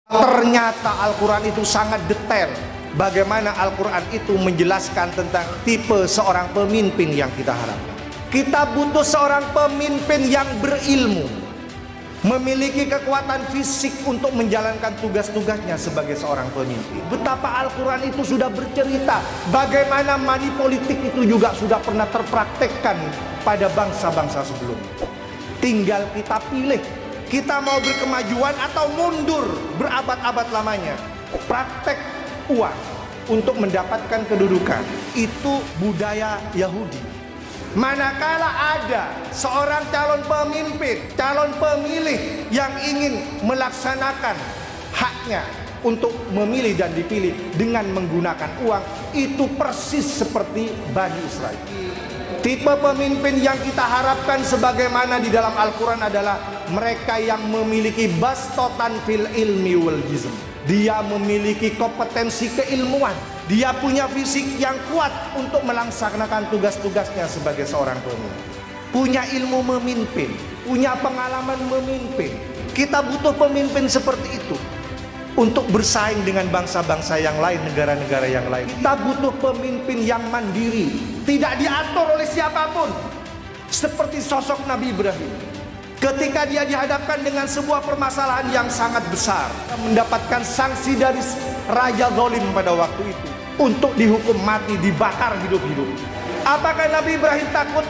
Ternyata Al-Quran itu sangat detail. Bagaimana Al-Quran itu menjelaskan tentang tipe seorang pemimpin yang kita harapkan. Kita butuh seorang pemimpin yang berilmu, memiliki kekuatan fisik untuk menjalankan tugas-tugasnya sebagai seorang pemimpin. Betapa Al-Quran itu sudah bercerita bagaimana money politik itu juga sudah pernah terpraktekkan pada bangsa-bangsa sebelumnya. Tinggal kita pilih, kita mau berkemajuan atau mundur berabad-abad lamanya. Praktek uang untuk mendapatkan kedudukan itu budaya Yahudi. Manakala ada seorang calon pemimpin, calon pemilih yang ingin melaksanakan haknya untuk memilih dan dipilih dengan menggunakan uang, itu persis seperti Bani Israel. Tipe pemimpin yang kita harapkan sebagaimana di dalam Al-Quran adalah mereka yang memiliki bastotan fil ilmi wal jism. Dia memiliki kompetensi keilmuan, dia punya fisik yang kuat untuk melaksanakan tugas-tugasnya sebagai seorang pemimpin, punya ilmu memimpin, punya pengalaman memimpin. Kita butuh pemimpin seperti itu untuk bersaing dengan bangsa-bangsa yang lain, negara-negara yang lain. Kita butuh pemimpin yang mandiri, tidak diatur oleh siapapun, seperti sosok Nabi Ibrahim. Ketika dia dihadapkan dengan sebuah permasalahan yang sangat besar, mendapatkan sanksi dari raja zalim pada waktu itu untuk dihukum mati, dibakar hidup-hidup. Apakah Nabi Ibrahim takut?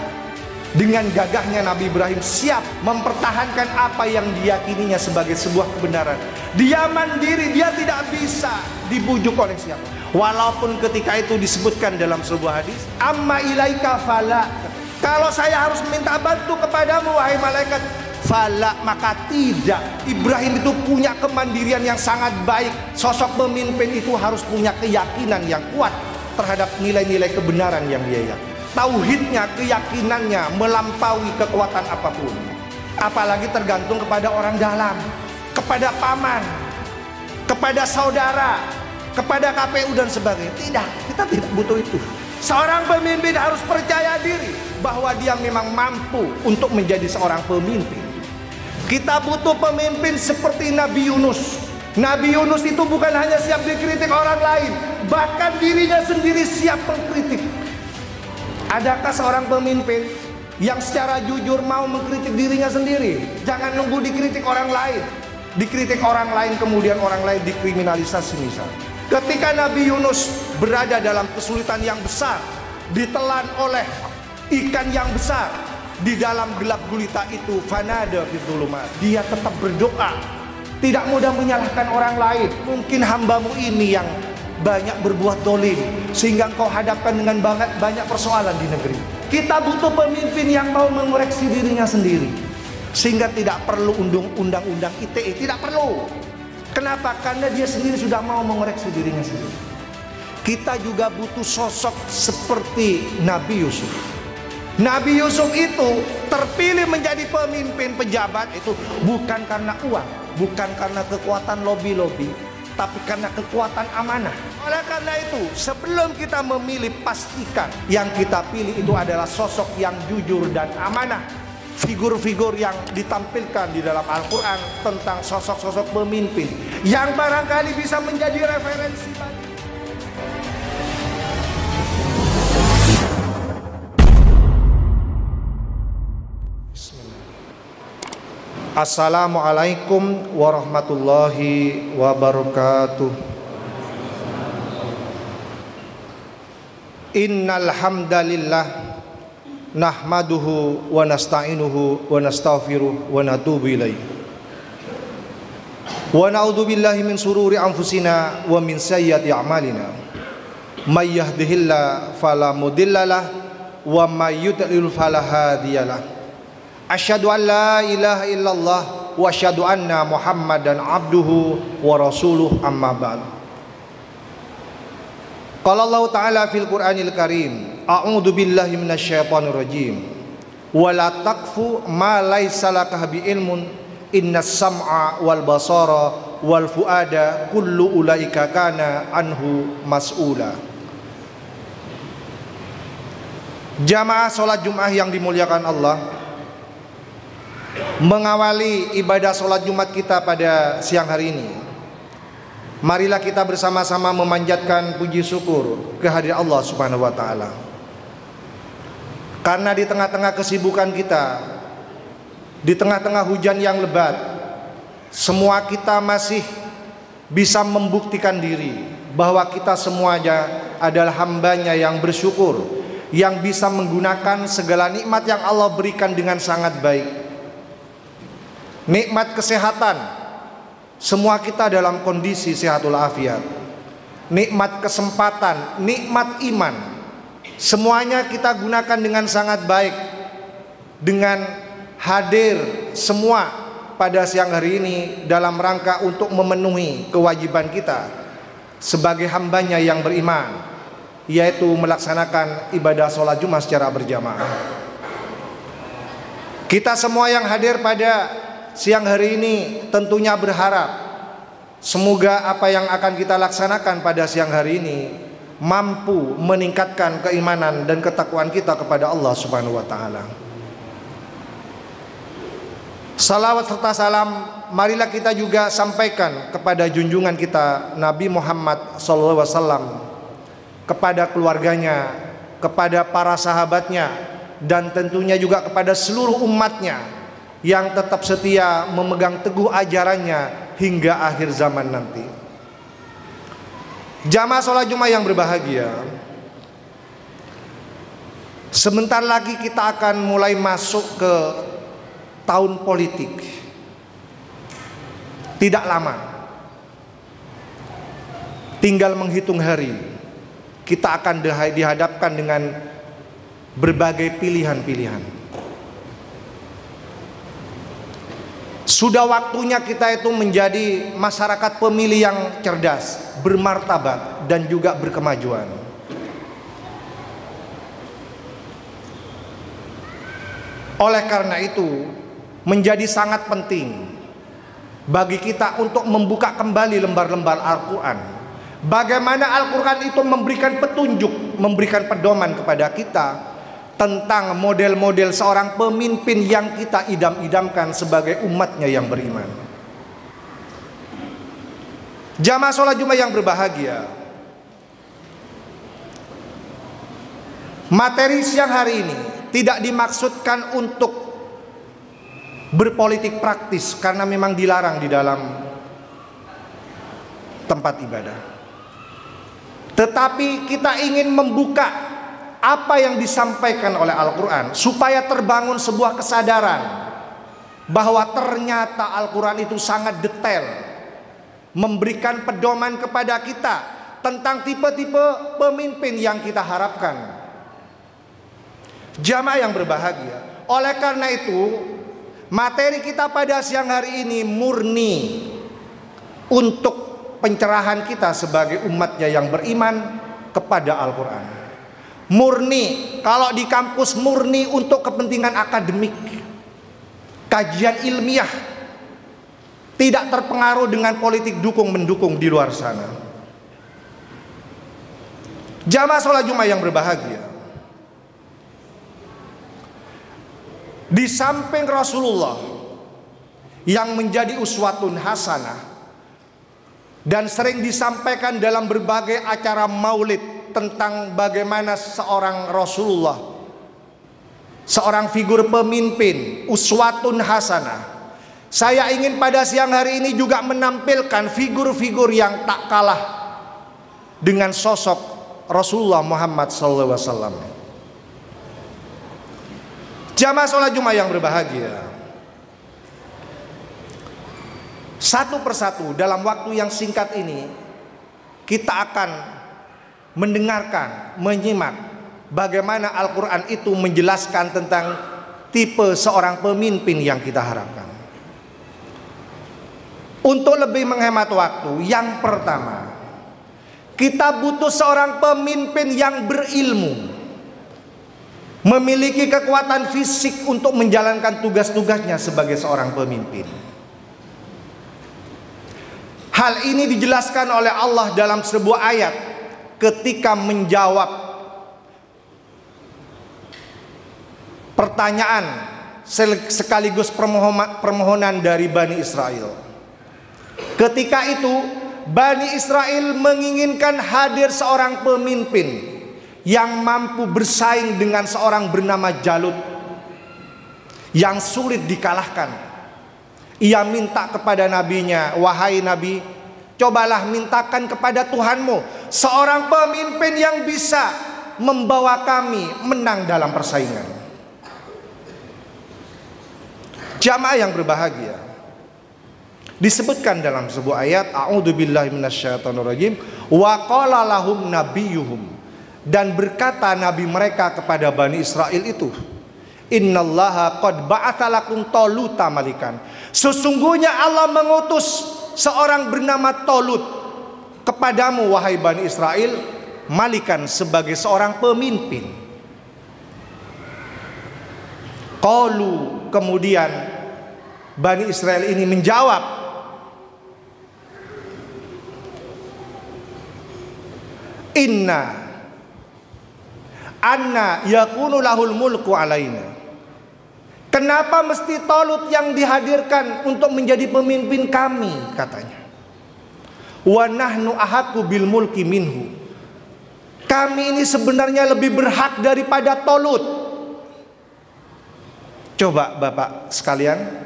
Dengan gagahnya Nabi Ibrahim siap mempertahankan apa yang diyakininya sebagai sebuah kebenaran. Dia mandiri, dia tidak bisa dibujuk oleh siapa. Walaupun ketika itu disebutkan dalam sebuah hadis, amma ilaika fala, kalau saya harus minta bantu kepadamu wahai malaikat, fala, maka tidak. Ibrahim itu punya kemandirian yang sangat baik. Sosok pemimpin itu harus punya keyakinan yang kuat terhadap nilai-nilai kebenaran yang dia yakini. Tauhidnya, keyakinannya melampaui kekuatan apapun. Apalagi tergantung kepada orang dalam, kepada paman, kepada saudara, kepada KPU dan sebagainya. Tidak, kita tidak butuh itu. Seorang pemimpin harus percaya diri bahwa dia memang mampu untuk menjadi seorang pemimpin. Kita butuh pemimpin seperti Nabi Yunus. Nabi Yunus itu bukan hanya siap dikritik orang lain, bahkan dirinya sendiri siap mengkritik. Adakah seorang pemimpin yang secara jujur mau mengkritik dirinya sendiri? Jangan nunggu dikritik orang lain. Dikritik orang lain kemudian orang lain dikriminalisasi misalnya. Ketika Nabi Yunus berada dalam kesulitan yang besar, ditelan oleh ikan yang besar, di dalam gelap gulita itu, fanada fidulumat, dia tetap berdoa, tidak mudah menyalahkan orang lain. Mungkin hambamu ini yang banyak berbuat dolim sehingga engkau hadapkan dengan banyak persoalan di negeri. Kita butuh pemimpin yang mau mengoreksi dirinya sendiri, sehingga tidak perlu undang-undang ITE, tidak perlu. Kenapa? Karena dia sendiri sudah mau mengoreksi dirinya sendiri. Kita juga butuh sosok seperti Nabi Yusuf. Nabi Yusuf itu terpilih menjadi pemimpin pejabat itu bukan karena uang, bukan karena kekuatan lobby-lobby, tapi karena kekuatan amanah. Oleh karena itu, sebelum kita memilih, pastikan yang kita pilih itu adalah sosok yang jujur dan amanah. Figur-figur yang ditampilkan di dalam Al-Quran tentang sosok-sosok pemimpin yang barangkali bisa menjadi referensi bagi. Assalamualaikum warahmatullahi wabarakatuh. Innal hamdalillah nahmaduhu wa nasta'inuhu wa nastaghfiruh wa natubu ilaih. Wa na'udzu billahi min sururi anfusina wa min sayyiati a'malina. May yahdihillahu fala mudhillalah wa may yudlil fala hadiyalah. Asyhadu an la ilaha illallah wa asyhadu anna Muhammadan abduhu wa rasuluh, amma ba'd. Qala Allah Ta'ala fil Qur'anil Karim, a'udzu billahi minasyaitonir rajim. Wa la taqfu ma laisa laka bi ilmun innas sam'a wal basara wal fuada kullu ulaika kana anhu mas'ula. Jamaah sholat Jumat yang dimuliakan Allah, mengawali ibadah sholat Jumat kita pada siang hari ini, marilah kita bersama-sama memanjatkan puji syukur kehadirat Allah Subhanahu wa taala. Karena di tengah-tengah kesibukan kita, di tengah-tengah hujan yang lebat, semua kita masih bisa membuktikan diri bahwa kita semuanya adalah hambanya yang bersyukur, yang bisa menggunakan segala nikmat yang Allah berikan dengan sangat baik. Nikmat kesehatan, semua kita dalam kondisi sehatul afiat. Nikmat kesempatan, nikmat iman, semuanya kita gunakan dengan sangat baik. Dengan hadir semua pada siang hari ini dalam rangka untuk memenuhi kewajiban kita sebagai hambanya yang beriman, yaitu melaksanakan ibadah sholat Jumat secara berjamaah. Kita semua yang hadir pada siang hari ini tentunya berharap semoga apa yang akan kita laksanakan pada siang hari ini mampu meningkatkan keimanan dan ketakwaan kita kepada Allah Subhanahu wa taala. Salawat serta salam marilah kita juga sampaikan kepada junjungan kita Nabi Muhammad SAW, kepada keluarganya, kepada para sahabatnya, dan tentunya juga kepada seluruh umatnya yang tetap setia memegang teguh ajarannya hingga akhir zaman nanti. Jamaah sholat Jumat yang berbahagia, sebentar lagi kita akan mulai masuk ke tahun politik. Tidak lama, tinggal menghitung hari, kita akan dihadapkan dengan berbagai pilihan-pilihan. Sudah waktunya kita itu menjadi masyarakat pemilih yang cerdas, bermartabat, dan juga berkemajuan. Oleh karena itu, menjadi sangat penting bagi kita untuk membuka kembali lembar-lembar Al-Quran. Bagaimana Al-Quran itu memberikan petunjuk, memberikan pedoman kepada kita tentang model-model seorang pemimpin yang kita idam-idamkan sebagai umatnya yang beriman. Jamaah sholat Jumat yang berbahagia, materi siang hari ini tidak dimaksudkan untuk berpolitik praktis, karena memang dilarang di dalam tempat ibadah. Tetapi kita ingin membuka apa yang disampaikan oleh Al-Quran, supaya terbangun sebuah kesadaran bahwa ternyata Al-Quran itu sangat detail, memberikan pedoman kepada kita tentang tipe-tipe pemimpin yang kita harapkan. Jamaah yang berbahagia, oleh karena itu materi kita pada siang hari ini murni untuk pencerahan kita sebagai umatnya yang beriman kepada Al-Quran. Murni, kalau di kampus murni untuk kepentingan akademik, kajian ilmiah, tidak terpengaruh dengan politik dukung-mendukung di luar sana. Jamaah sholat Jumat yang berbahagia, di samping Rasulullah yang menjadi uswatun hasanah dan sering disampaikan dalam berbagai acara maulid tentang bagaimana seorang Rasulullah, seorang figur pemimpin, uswatun hasanah, saya ingin pada siang hari ini juga menampilkan figur-figur yang tak kalah dengan sosok Rasulullah Muhammad SAW. Jamaah sholat Jumat yang berbahagia, satu persatu dalam waktu yang singkat ini kita akan mendengarkan, menyimak bagaimana Al-Quran itu menjelaskan tentang tipe seorang pemimpin yang kita harapkan. Untuk lebih menghemat waktu, yang pertama, kita butuh seorang pemimpin yang berilmu, memiliki kekuatan fisik untuk menjalankan tugas-tugasnya sebagai seorang pemimpin. Hal ini dijelaskan oleh Allah dalam sebuah ayat ketika menjawab pertanyaan sekaligus permohonan dari Bani Israel. Ketika itu Bani Israel menginginkan hadir seorang pemimpin yang mampu bersaing dengan seorang bernama Jalut yang sulit dikalahkan. Ia minta kepada nabinya, wahai nabi, cobalah mintakan kepada Tuhanmu seorang pemimpin yang bisa membawa kami menang dalam persaingan. Jamaah yang berbahagia, disebutkan dalam sebuah ayat, a'udzubillahi minasyaitonirrajim, wa qala lahum nabiyuhum, dan berkata nabi mereka kepada Bani Israel itu, innallaha qad ba'atha lakum Taluta malikan, sesungguhnya Allah mengutus seorang bernama Talut kepadamu wahai Bani Israel, malikan, sebagai seorang pemimpin. Qalu, kemudian Bani Israel ini menjawab, anna yakunu lahul mulku alaina. Kenapa mesti Talut yang dihadirkan untuk menjadi pemimpin kami, katanya. Wa nahnu ahaqqu bil mulki minhu. Kami ini sebenarnya lebih berhak daripada Talut. Coba Bapak sekalian,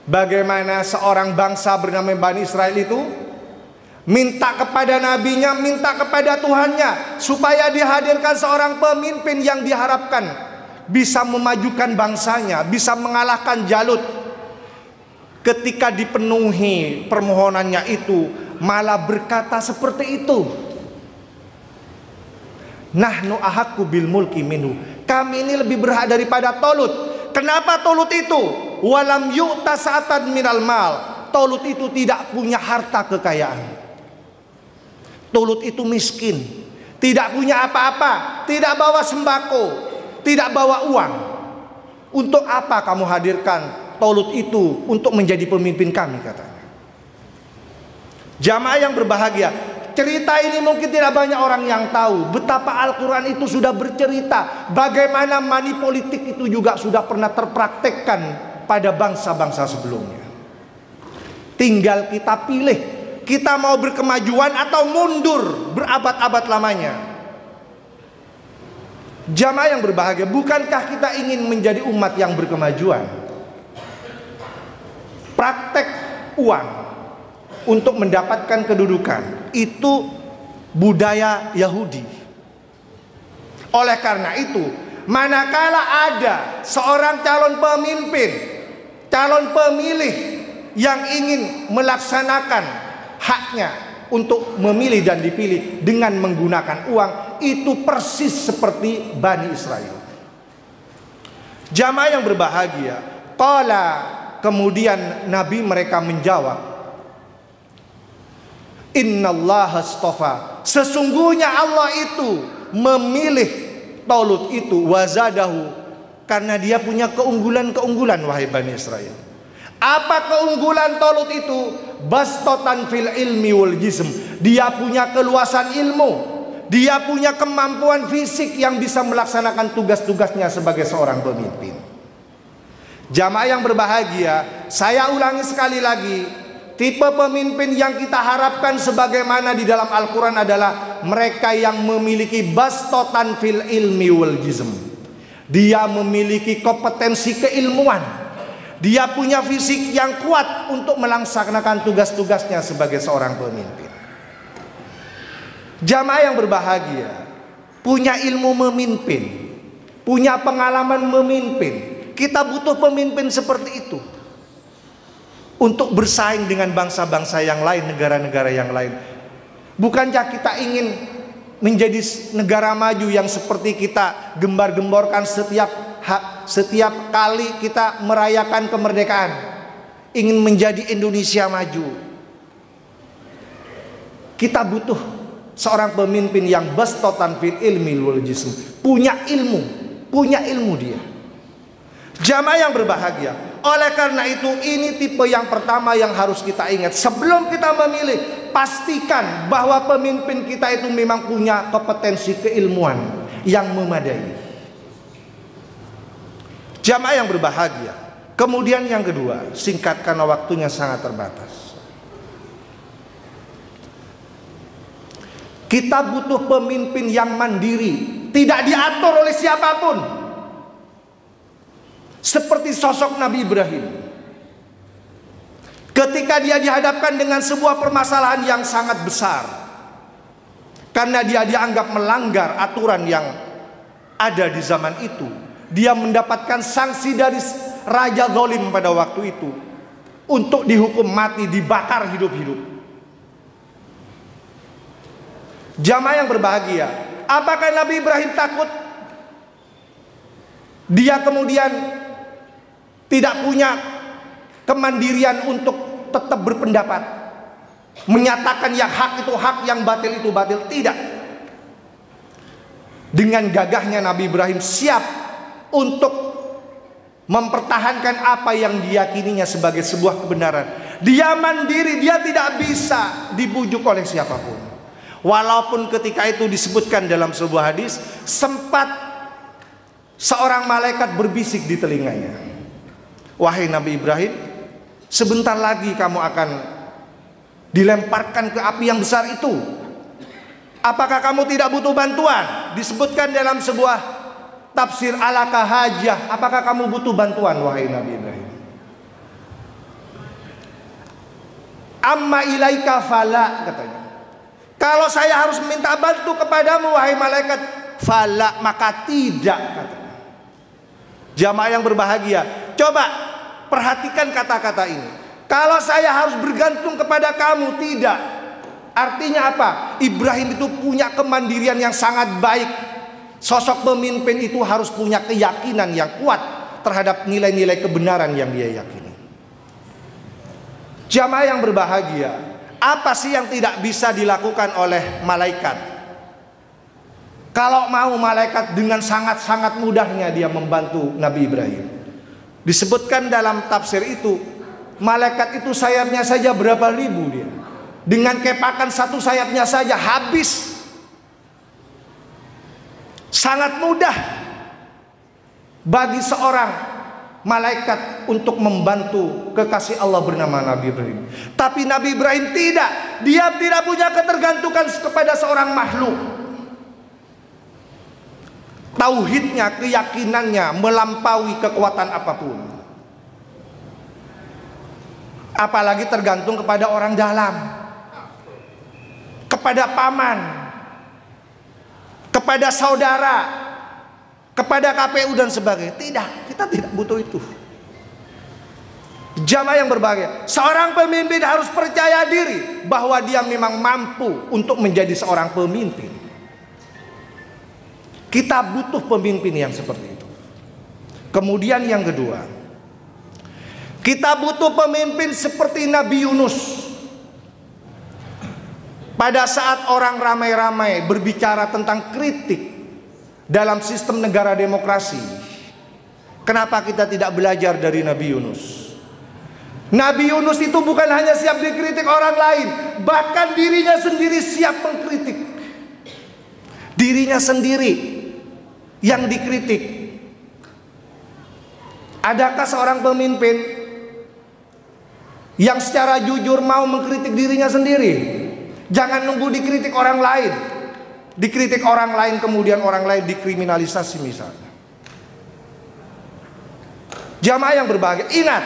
bagaimana seorang bangsa bernama Bani Israel itu minta kepada nabinya, minta kepada Tuhannya supaya dihadirkan seorang pemimpin yang diharapkan bisa memajukan bangsanya, bisa mengalahkan Jalut. Ketika dipenuhi permohonannya itu, malah berkata seperti itu, nahnu ahaqqu bil mulki minhu. Kami ini lebih berhak daripada Talut. Kenapa Talut itu? Walam yu'ta sa'atan minal mal. Talut itu tidak punya harta kekayaan. Talut itu miskin, tidak punya apa-apa, tidak bawa sembako, tidak bawa uang. Untuk apa kamu hadirkan Talut itu untuk menjadi pemimpin kami, katanya. Jamaah yang berbahagia, cerita ini mungkin tidak banyak orang yang tahu betapa Al-Quran itu sudah bercerita bagaimana money politik itu juga sudah pernah terpraktekkan pada bangsa-bangsa sebelumnya. Tinggal kita pilih, kita mau berkemajuan atau mundur berabad-abad lamanya. Jamaah yang berbahagia, bukankah kita ingin menjadi umat yang berkemajuan? Praktek uang untuk mendapatkan kedudukan itu budaya Yahudi. Oleh karena itu, manakala ada seorang calon pemimpin, calon pemilih yang ingin melaksanakan haknya untuk memilih dan dipilih dengan menggunakan uang, itu persis seperti Bani Israel. Jamaah yang berbahagia, qala, kemudian nabi mereka menjawab, innallaha astafa, sesungguhnya Allah itu memilih Talut itu, wazadahu, karena dia punya keunggulan-keunggulan, wahai Bani Israel. Apa keunggulan Talut itu? Bastotan fil ilmi wal jism, dia punya keluasan ilmu, dia punya kemampuan fisik yang bisa melaksanakan tugas-tugasnya sebagai seorang pemimpin. Jamaah yang berbahagia, saya ulangi sekali lagi, tipe pemimpin yang kita harapkan sebagaimana di dalam Al-Quran adalah mereka yang memiliki bastotan fil ilmi wal jism. Dia memiliki kompetensi keilmuan, dia punya fisik yang kuat untuk melaksanakan tugas-tugasnya sebagai seorang pemimpin. Jamaah yang berbahagia, punya ilmu memimpin, punya pengalaman memimpin. Kita butuh pemimpin seperti itu untuk bersaing dengan bangsa-bangsa yang lain, negara-negara yang lain. Bukankah kita ingin menjadi negara maju yang seperti kita gembar-gemborkan setiap kali kita merayakan kemerdekaan, ingin menjadi Indonesia maju. Kita butuh seorang pemimpin yang bastotan fil ilmi wal jism, punya ilmu dia. Jamaah yang berbahagia, Oleh karena itu, ini tipe yang pertama yang harus kita ingat. Sebelum kita memilih, pastikan bahwa pemimpin kita itu memang punya kompetensi keilmuan yang memadai. Jamaah yang berbahagia. Kemudian yang kedua, singkat karena waktunya sangat terbatas. Kita butuh pemimpin yang mandiri, tidak diatur oleh siapapun. Seperti sosok Nabi Ibrahim. Ketika dia dihadapkan dengan sebuah permasalahan yang sangat besar, karena dia dianggap melanggar aturan yang ada di zaman itu, dia mendapatkan sanksi dari raja zalim pada waktu itu untuk dihukum mati, dibakar hidup-hidup. Jamaah yang berbahagia, apakah Nabi Ibrahim takut? Dia kemudian tidak punya kemandirian untuk tetap berpendapat, menyatakan yang hak itu hak, yang batil itu batil. Tidak. Dengan gagahnya Nabi Ibrahim siap untuk mempertahankan apa yang diyakininya sebagai sebuah kebenaran. Dia mandiri, dia tidak bisa dibujuk oleh siapapun. Walaupun ketika itu disebutkan dalam sebuah hadis, sempat seorang malaikat berbisik di telinganya, "Wahai Nabi Ibrahim, sebentar lagi kamu akan dilemparkan ke api yang besar itu. Apakah kamu tidak butuh bantuan?" Disebutkan dalam sebuah tafsir alaka hajah, apakah kamu butuh bantuan wahai Nabi Ibrahim? Amma ilaika fala, katanya. Kalau saya harus minta bantu kepadamu wahai malaikat, fala, maka tidak, katanya. Jamaah yang berbahagia, coba perhatikan kata-kata ini. Kalau saya harus bergantung kepada kamu, tidak. Artinya apa? Ibrahim itu punya kemandirian yang sangat baik. Sosok pemimpin itu harus punya keyakinan yang kuat terhadap nilai-nilai kebenaran yang dia yakini. Jamaah yang berbahagia, apa sih yang tidak bisa dilakukan oleh malaikat? Kalau mau, malaikat dengan sangat-sangat mudahnya dia membantu Nabi Ibrahim. Disebutkan dalam tafsir itu, malaikat itu sayapnya saja berapa ribu dia. Dengan kepakan satu sayapnya saja habis. Sangat mudah bagi seorang malaikat untuk membantu kekasih Allah bernama Nabi Ibrahim. Tapi Nabi Ibrahim tidak. Dia tidak punya ketergantungan kepada seorang makhluk. Tauhidnya, keyakinannya melampaui kekuatan apapun. Apalagi tergantung kepada orang dalam, kepada paman, kepada saudara, kepada KPU dan sebagainya. Tidak, kita tidak butuh itu. Jamaah yang berbahagia, seorang pemimpin harus percaya diri bahwa dia memang mampu untuk menjadi seorang pemimpin. Kita butuh pemimpin yang seperti itu. Kemudian yang kedua, kita butuh pemimpin seperti Nabi Yunus. Pada saat orang ramai-ramai berbicara tentang kritik dalam sistem negara demokrasi, kenapa kita tidak belajar dari Nabi Yunus? Nabi Yunus itu bukan hanya siap dikritik orang lain, bahkan dirinya sendiri siap mengkritik. Dirinya sendiri yang dikritik. Adakah seorang pemimpin yang secara jujur mau mengkritik dirinya sendiri? Jangan nunggu dikritik orang lain. Dikritik orang lain, kemudian orang lain dikriminalisasi misalnya. Jamaah yang berbahagia, ingat,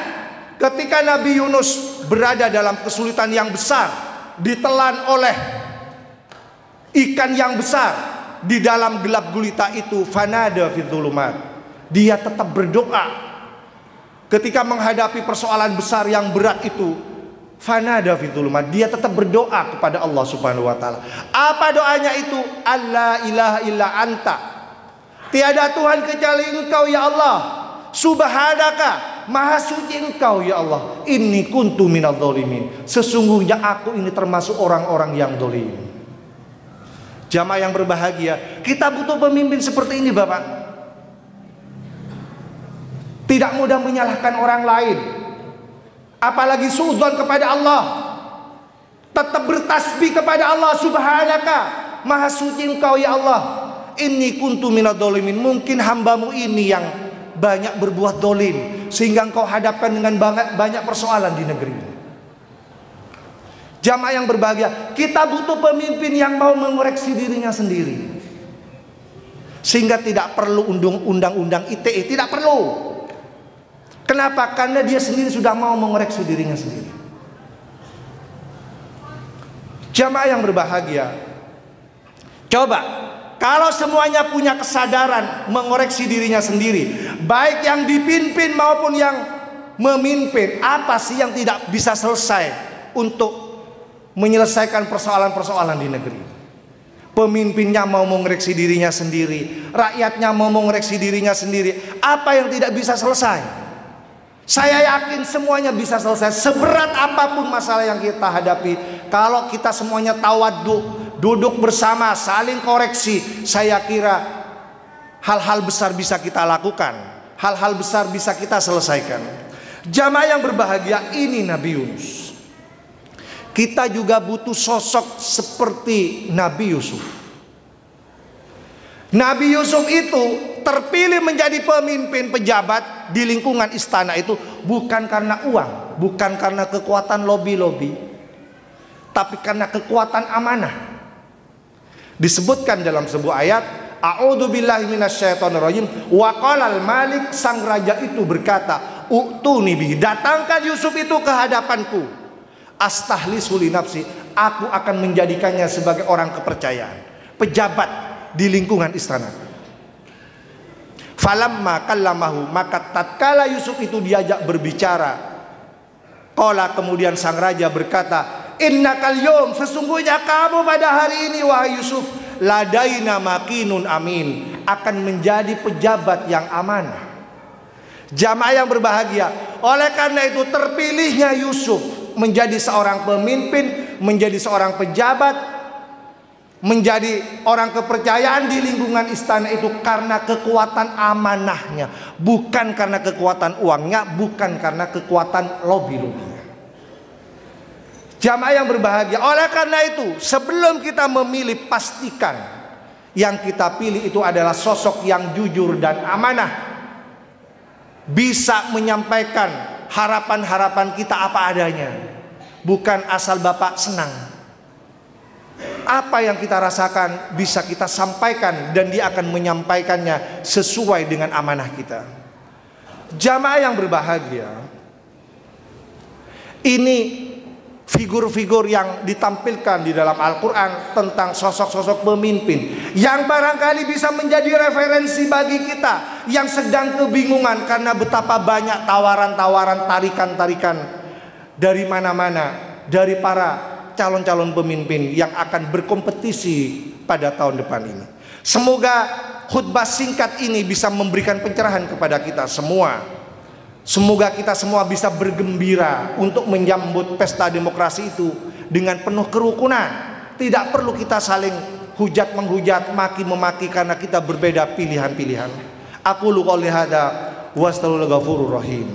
ketika Nabi Yunus berada dalam kesulitan yang besar, ditelan oleh ikan yang besar, di dalam gelap gulita itu, fanada fi dzulumat, dia tetap berdoa. Ketika menghadapi persoalan besar yang berat itu, fanada fi dzulumat, dia tetap berdoa kepada Allah Subhanahu wa taala. Apa doanya itu? Alla ilaha illa anta, tiada Tuhan kecuali Engkau ya Allah. Subhanaka, maha suci Engkau ya Allah. Inni kuntu minadz dzalimin, sesungguhnya aku ini termasuk orang-orang yang zalim. Jamaah yang berbahagia, kita butuh pemimpin seperti ini, Bapak. Tidak tidak mudah menyalahkan orang lain, apalagi suudzon kepada Allah. Tetap bertasbih kepada Allah. Subhanaka, maha suci Engkau ya Allah, inni kuntu minadh-dhalimin. Mungkin hambamu ini yang banyak berbuat dolim, sehingga Engkau hadapkan dengan banyak persoalan di negeri. Jamaah yang berbahagia, kita butuh pemimpin yang mau mengoreksi dirinya sendiri, sehingga tidak perlu undang-undang ITE, tidak perlu. Kenapa? Karena dia sendiri sudah mau mengoreksi dirinya sendiri. Jamaah yang berbahagia, coba kalau semuanya punya kesadaran mengoreksi dirinya sendiri, baik yang dipimpin maupun yang memimpin, apa sih yang tidak bisa selesai untuk menyelesaikan persoalan-persoalan di negeri? Pemimpinnya mau mengoreksi dirinya sendiri, rakyatnya mau mengoreksi dirinya sendiri, apa yang tidak bisa selesai? Saya yakin semuanya bisa selesai. Seberat apapun masalah yang kita hadapi, kalau kita semuanya tawadhu, duduk bersama, saling koreksi, saya kira hal-hal besar bisa kita lakukan, hal-hal besar bisa kita selesaikan. Jamaah yang berbahagia, ini Nabi Yunus. Kita juga butuh sosok seperti Nabi Yusuf. Nabi Yusuf itu terpilih menjadi pemimpin pejabat di lingkungan istana itu bukan karena uang, bukan karena kekuatan lobby-lobby, tapi karena kekuatan amanah. Disebutkan dalam sebuah ayat, a'udzubillahi minasyaitonirrajim, wa qalal malik, sang raja itu berkata, u'tuni bihi, datangkan Yusuf itu ke hadapanku, astahlisu li nafsi, aku akan menjadikannya sebagai orang kepercayaan, pejabat di lingkungan istana. Falamma kallamahu, maka tatkala Yusuf itu diajak berbicara, qala, kemudian sang raja berkata, innakal yawm, sesungguhnya kamu pada hari ini wahai Yusuf, ladaina makinun amin, akan menjadi pejabat yang amanah. Jamaah yang berbahagia, oleh karena itu terpilihnya Yusuf menjadi seorang pemimpin, menjadi seorang pejabat, menjadi orang kepercayaan di lingkungan istana itu karena kekuatan amanahnya, bukan karena kekuatan uangnya, bukan karena kekuatan lobby-lobbynya. Jamaah yang berbahagia, oleh karena itu sebelum kita memilih, pastikan yang kita pilih itu adalah sosok yang jujur dan amanah, bisa menyampaikan harapan-harapan kita apa adanya, bukan asal Bapak senang. Apa yang kita rasakan bisa kita sampaikan, dan dia akan menyampaikannya sesuai dengan amanah kita. Jamaah yang berbahagia, ini figur-figur yang ditampilkan di dalam Al-Quran tentang sosok-sosok pemimpin yang barangkali bisa menjadi referensi bagi kita yang sedang kebingungan karena betapa banyak tawaran-tawaran, tarikan-tarikan dari mana-mana, dari para calon-calon pemimpin yang akan berkompetisi pada tahun depan ini. Semoga khutbah singkat ini bisa memberikan pencerahan kepada kita semua. Semoga kita semua bisa bergembira untuk menyambut pesta demokrasi itu dengan penuh kerukunan. Tidak perlu kita saling hujat menghujat, maki memaki karena kita berbeda pilihan-pilihan. Aku lu qouli hada wastaghfirul ghafurur rahim.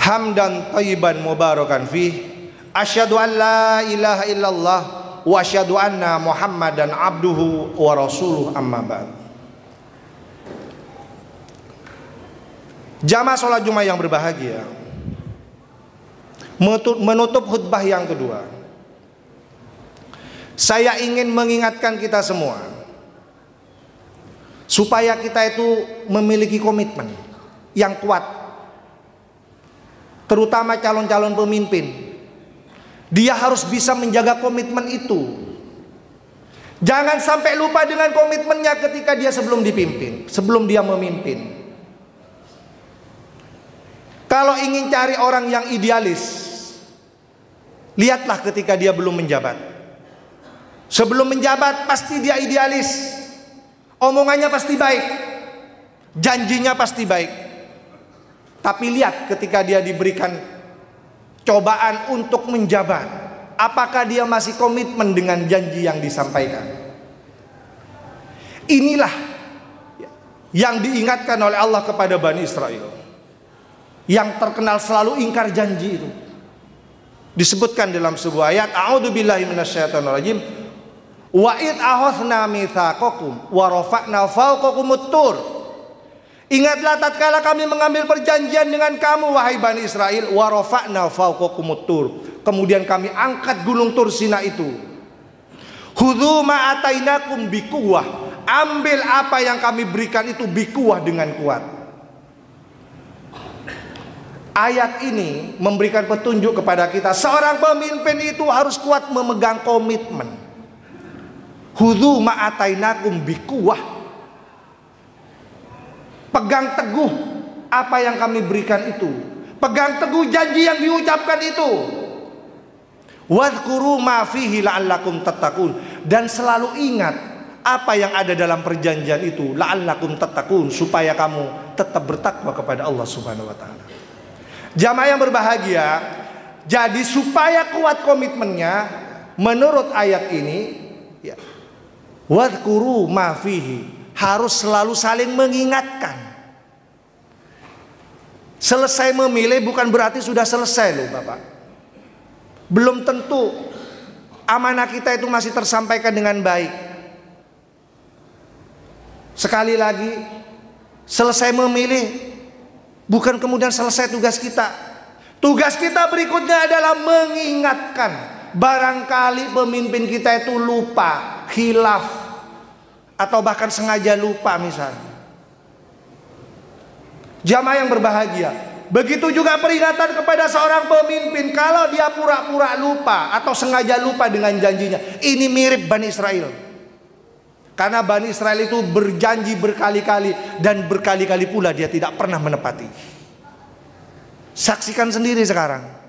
Hamdan thayyiban mubarakan fih, asyhadu an la ilaha illallah wa asyhadu anna Muhammadan abduhu wa rasuluh, amma ba'd. Jamaah sholat Jumat yang berbahagia, menutup khutbah yang kedua, saya ingin mengingatkan kita semua supaya kita itu memiliki komitmen yang kuat, terutama calon-calon pemimpin. Dia harus bisa menjaga komitmen itu. Jangan sampai lupa dengan komitmennya ketika dia sebelum dipimpin, sebelum dia memimpin. Kalau ingin cari orang yang idealis, lihatlah ketika dia belum menjabat. Sebelum menjabat pasti dia idealis, omongannya pasti baik, janjinya pasti baik. Tapi lihat ketika dia diberikan cobaan untuk menjabat, apakah dia masih komitmen dengan janji yang disampaikan. Inilah yang diingatkan oleh Allah kepada Bani Israel, yang terkenal selalu ingkar janji itu. Disebutkan dalam sebuah ayat, a'udzubillahi minasyaitonirrajim, wa id akhadna mitsaqakum wa rafa'na fawqakumut tur. Ingatlah tatkala kami mengambil perjanjian dengan kamu wahai Bani Israel, wa rafa'na fawqakumut tur. Kemudian kami angkat gunung Tur Sina itu. Khudzu ma atainakum biquwwah. Ambil apa yang kami berikan itu biquwwah, dengan kuat. Ayat ini memberikan petunjuk kepada kita, seorang pemimpin itu harus kuat memegang komitmen. Khudzu ma atainakum biquwwah. Pegang teguh apa yang kami berikan itu. Pegang teguh janji yang diucapkan itu. Wadhkuru ma fihi la'allakum tattaqun. Dan selalu ingat apa yang ada dalam perjanjian itu, la'allakum tattaqun, supaya kamu tetap bertakwa kepada Allah Subhanahu wa taala. Jamaah yang berbahagia, jadi supaya kuat komitmennya menurut ayat ini, ya, wadhkuru ma fihi, harus selalu saling mengingatkan. Selesai memilih bukan berarti sudah selesai loh Bapak. Belum tentu amanah kita itu masih tersampaikan dengan baik. Sekali lagi, selesai memilih bukan kemudian selesai tugas kita. Tugas kita berikutnya adalah mengingatkan. Barangkali pemimpin kita itu lupa, khilaf, atau bahkan sengaja lupa misalnya. Jamaah yang berbahagia, begitu juga peringatan kepada seorang pemimpin kalau dia pura-pura lupa atau sengaja lupa dengan janjinya. Ini mirip Bani Israel. Karena Bani Israel itu berjanji berkali-kali, dan berkali-kali pula dia tidak pernah menepati. Saksikan sendiri sekarang.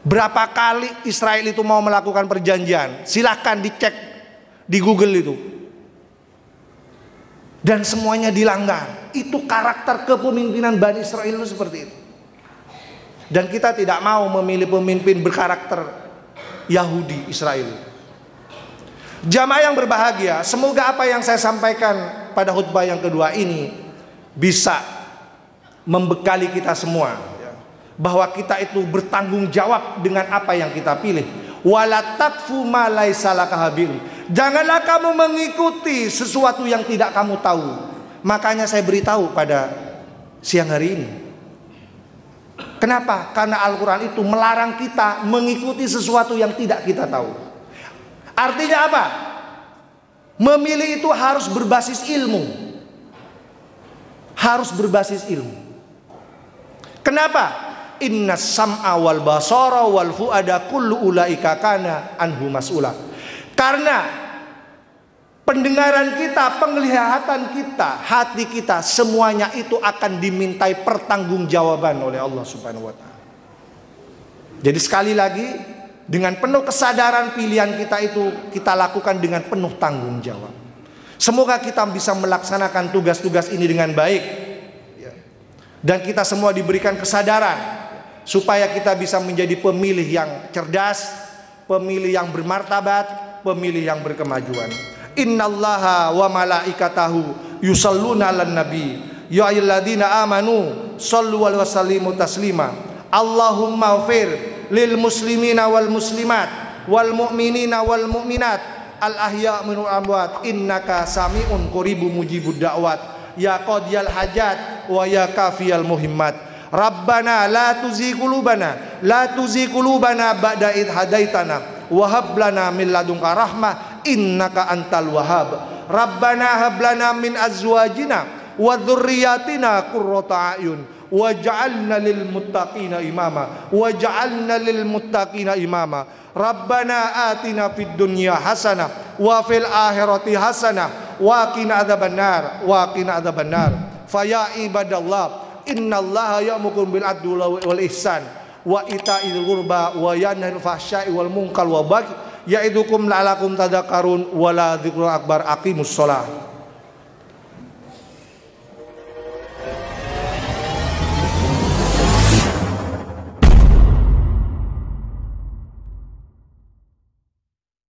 Berapa kali Israel itu mau melakukan perjanjian? Silahkan dicek di Google itu. Dan semuanya dilanggar. Itu karakter kepemimpinan Bani Israel itu seperti itu. Dan kita tidak mau memilih pemimpin berkarakter Yahudi Israel. Jamaah yang berbahagia, semoga apa yang saya sampaikan pada khutbah yang kedua ini bisa membekali kita semua, bahwa kita itu bertanggung jawab dengan apa yang kita pilih. Wala taqfu ma laisa laka habir. Janganlah kamu mengikuti sesuatu yang tidak kamu tahu. Makanya saya beritahu pada siang hari ini. Kenapa? Karena Al-Quran itu melarang kita mengikuti sesuatu yang tidak kita tahu. Artinya apa? Memilih itu harus berbasis ilmu. Harus berbasis ilmu. Kenapa? Inna sam'a wal basara wal fu'ada kullu ulaika kana anhu mas'ula. Karena pendengaran kita, penglihatan kita, hati kita, semuanya itu akan dimintai pertanggungjawaban oleh Allah Subhanahu wa taala. Jadi sekali lagi, dengan penuh kesadaran pilihan kita itu kita lakukan dengan penuh tanggung jawab. Semoga kita bisa melaksanakan tugas-tugas ini dengan baik, dan kita semua diberikan kesadaran supaya kita bisa menjadi pemilih yang cerdas, pemilih yang bermartabat, pemilih yang berkemajuan. Innallaha wa malaikatahu yusalluna 'alan nabi ya ayyuhalladzina amanu shallu wa sallimu taslima. Allahumma ighfir lil muslimina wal muslimat wal mu'minina wal mu'minat al ahya' minal amwat innaka sami'un qaribun mujibud da'wat ya qadiyal hajat wa ya kafiyal muhimmat. Rabbana la tuzigh qulubana ba'da id hadaitana wa hab lana min ladunka rahmah innaka antal wahhab. Rabbana hab lana min azwajina wa dzurriyyatina qurrata a'yun waj'alna lil muttaqina imama waj'alna lil muttaqina imama. Rabbana atina fid dunya hasanah wa fil akhirati hasanah wa qina adzabannar wa qina adzabannar. Fa ya ibadallah innallaha ya'muru bil adli wal ihsan wa ita'il qurba wa yanha 'anil fahsya'i wal munkar wa baghi ya'idukum la'allakum tadhakkarun wa la dzikrul akbar. Aqimus shalah.